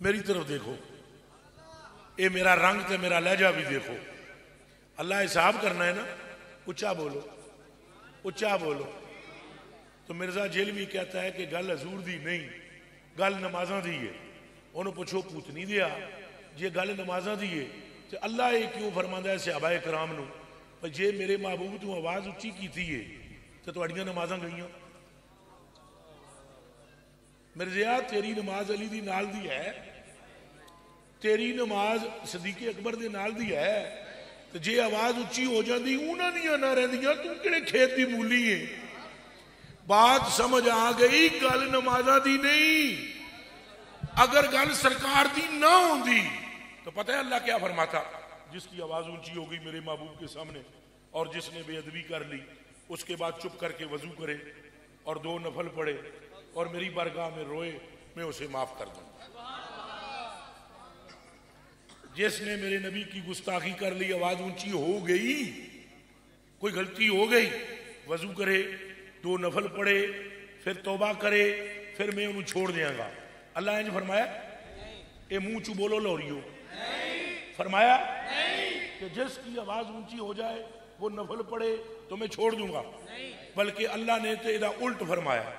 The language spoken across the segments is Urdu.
میری طرف دیکھو، اے میرا رنگ تے میرا لہجہ بھی دیکھو. اللہ حساب کرنا ہے نا. اچھا بولو، اچھا بولو. تو مرزا جیلوی کہتا ہے کہ گل حضور دی نہیں، گل نمازاں دی ہے. انہوں پوچھو پوتنی دیا جے گل نمازاں دی ہے تو اللہ یہ کیوں فرماندا ہے صحابہ کرام نو پر جے میرے محبوب تو آواز اچھی کیتی ہے تو تہاڈیاں نمازاں گئیاں. مرزیا تیری نماز علی دی نال دی ہے، تیری نماز صدیق اکبر دے نال دی ہے، تو جے آواز اچھی ہو جاندی انہاں دیاں نہ رہندیاں تو کہڑے کھیت دی مولی ہے. بات سمجھ آ گئی؟ گل نمازاں دی نہیں. اگر گل سرکار دی نہ ہوندی تو پتہ ہے اللہ کیا فرماتا؟ جس کی آواز اونچی ہو گئی میرے محبوب کے سامنے اور جس نے بے ادبی کر لی اس کے بعد چپ کر کے وضو کرے اور 2 نفل پڑھے اور میری بارگاہ میں روئے، میں اسے معاف کر دوں. جس نے میرے نبی کی گستاخی کر لی، آواز اونچی ہو گئی، کوئی غلطی ہو گئی، وضو کرے، 2 نفل پڑھے، پھر توبہ کرے، پھر میں انہوں چھوڑ دیاں گا. اللہ نے فرمایا اے منہ چو بولو لوریو، فرمایا کہ جس کی آواز اونچی ہو جائے وہ نفل پڑھے تو میں چھوڑ دوں گا. بلکہ اللہ نے تو ادھا الٹ فرمایا.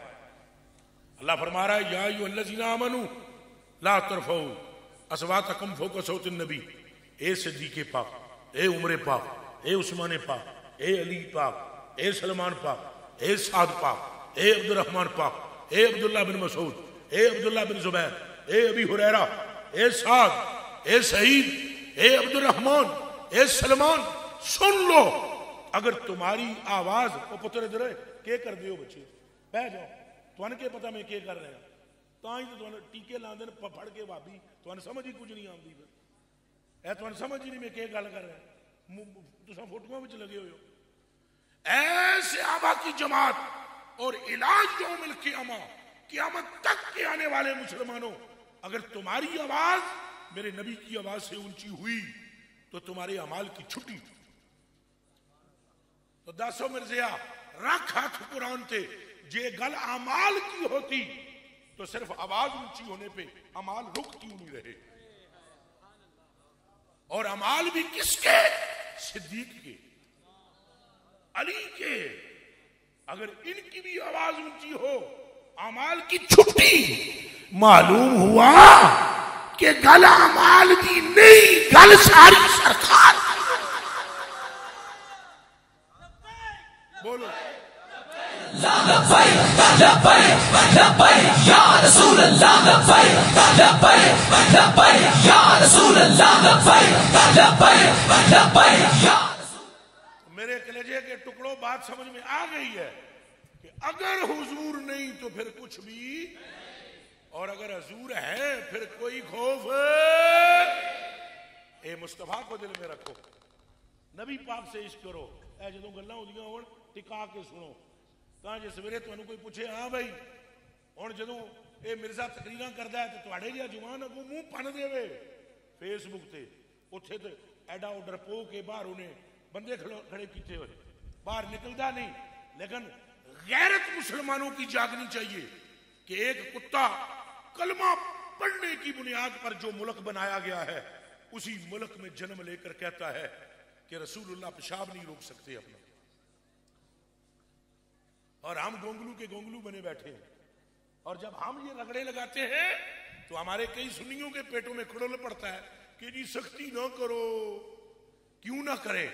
اللہ فرما رہا ہے یا ایھا الذین آمنوا لا ترفعوا اصواتکم فوق صوت النبی. اے صدیق پاک، اے عمر پاک، اے عثمان پاک، اے علی پاک، اے سلمان پاک، اے سعد پاک، اے عبد الرحمن پاک، اے عبداللہ بن مسعود، اے عبداللہ بن زبیر، اے ابی ہریرہ، اے سعد، اے سعید، اے عبد الرحمن، اے سلمان، سن لو اگر تمہاری آواز او پتر ادھر ہے کیا کر دیو بچے بہ جاؤ تو کے پتہ میں کیا کر رہے ہیں تاں ہی تو ٹیکے لاندے پھڑ کے بھابی تو سمجھ ہی کچھ نہیں آندی اے تو سمجھ ہی نہیں میں کیا گل کر رہا ہوں تساں فوٹوؤں وچ لگے ہوئے ہو. اے صحابہ کی جماعت اور علاج یوم القیامہ، قیامت تک کے آنے والے مسلمانوں، اگر تمہاری آواز میرے نبی کی آواز سے اونچی ہوئی تو تمہارے اعمال کی چھٹی. تو دسو مرزیا رکھ ہاتھ قرآن تے جے گل اعمال کی ہوتی تو صرف آواز اونچی ہونے پہ اعمال رک کیوں نہیں رہے؟ اور اعمال بھی کس کے؟ صدیق کے، علی کے. اگر ان کی بھی آواز اونچی ہو اعمال کی چھٹی. معلوم ہوا کہ گل اعمال کی نہیں، گل ساری سرکار. بولو لبیک لبیک لبیک یا رسول اللہ، لبیک لبیک لبیک یا رسول اللہ، لبیک لبیک لبیک یا رسول. میرے کلیجے کے ٹکڑوں بات سمجھ میں آ گئی ہے کہ اگر حضور نہیں تو پھر کچھ بھی، اور اگر حضور ہے پھر کوئی خوف. اے مصطفیٰ کو دل میں رکھو، نبی پاک سے عشق کرو. اے جدوں گلاں ہوندیاں ہون ٹکا کے سنو تاں جے سویرے تانوں کوئی پوچھے ہاں بھائی ہن جدوں اے مرزا تقریراں کردا ہے تے تواڈے جہا جوان اگوں منہ پن دے فیس بک تے اوتھے تے ایڈا آڈر پو کے باہر انہیں بندے کھڑے کیتے ہوئے باہر نکلدا نہیں. لیکن غیرت مسلمانوں کی جاگنی چاہیے کہ ایک کتا کلمہ پڑھنے کی بنیاد پر جو ملک بنایا گیا ہے اسی ملک میں جنم لے کر کہتا ہے کہ رسول اللہ پیشاب نہیں روک سکتے اپنا، اور ہم گونگلو کے گونگلو بنے بیٹھے ہیں. اور جب ہم یہ رگڑے لگاتے ہیں تو ہمارے کئی سنیوں کے پیٹوں میں کھڑول پڑتا ہے کہ جی سختی نہ کرو. کیوں نہ کرے؟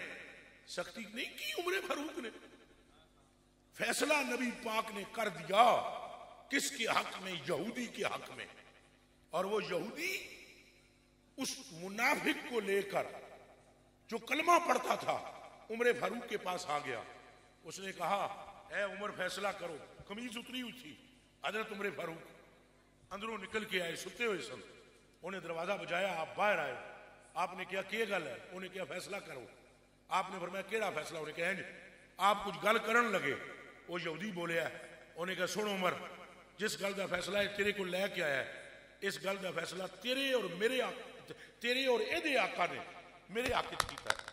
سختی نہیں کی عمر فاروق نے، فیصلہ نبی پاک نے کر دیا. کس کے حق میں؟ یہودی کے حق میں. اور وہ یہودی اس منافق کو لے کر جو کلمہ پڑھتا تھا عمر فاروق کے پاس آ گیا. اس نے کہا اے عمر فیصلہ کرو. قمیض اتری ہوئی تھی. حضرت عمر فاروق اندروں نکل کے آئے، ستے ہوئے سن. انہیں دروازہ بجایا، آپ باہر آئے. آپ نے کیا گل ہے؟ انہیں کیا فیصلہ کرو. آپ نے فرمایا کیڑا فیصلہ؟ انہیں کہا جی آپ کچھ گل کرن لگے. وہ یہودی بولیا. انہیں کہا سن عمر، جس گل دا فیصلہ ہے تیرے کو لے کے آیا ہے، اس گل دا فیصلہ تیرے اور میرے تیرے اور اے آقا نے میرے حق وچ کیتا ہے.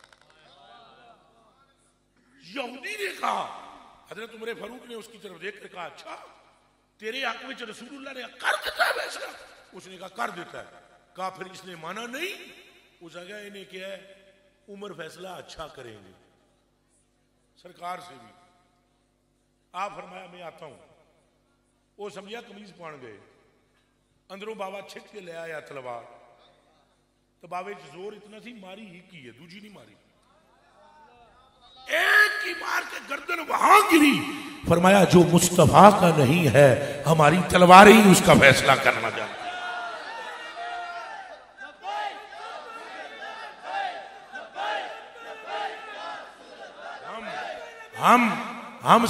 یہودی نے کہا، حضرت عمر فاروق نے اس کی طرف دیکھ کر کہا اچھا تیرے حق وچ رسول اللہ نے کر دیتا ہے فیصلہ؟ اس نے کہا کر دیتا ہے. کافر اس نے مانا نہیں. اس جگہ انہیں کیا ہے عمر فیصلہ اچھا کریں گے سرکار سے بھی. آپ فرمایا میں آتا ہوں. وہ سمجھا قمیض پان گئے, اندروں بابا چھٹ کے لے آیا تلوار. تو بابے زور اتنا تھی ماری ہی کی ہے, دوجی نہیں ماری, ایک کی مار کے گردن وہاں گری. فرمایا جو مصطفیٰ کا نہیں ہے ہماری تلواریں ہی اس کا فیصلہ کرنا جانتی. ہم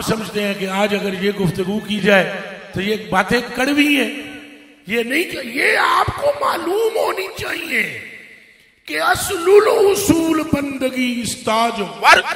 سمجھتے ہیں کہ آج اگر یہ گفتگو کی جائے تو یہ باتیں کڑوی ہیں. یہ نہیں, یہ آپ کو معلوم ہونی چاہیے کہ اصل الاصول بندگی استاج ورک.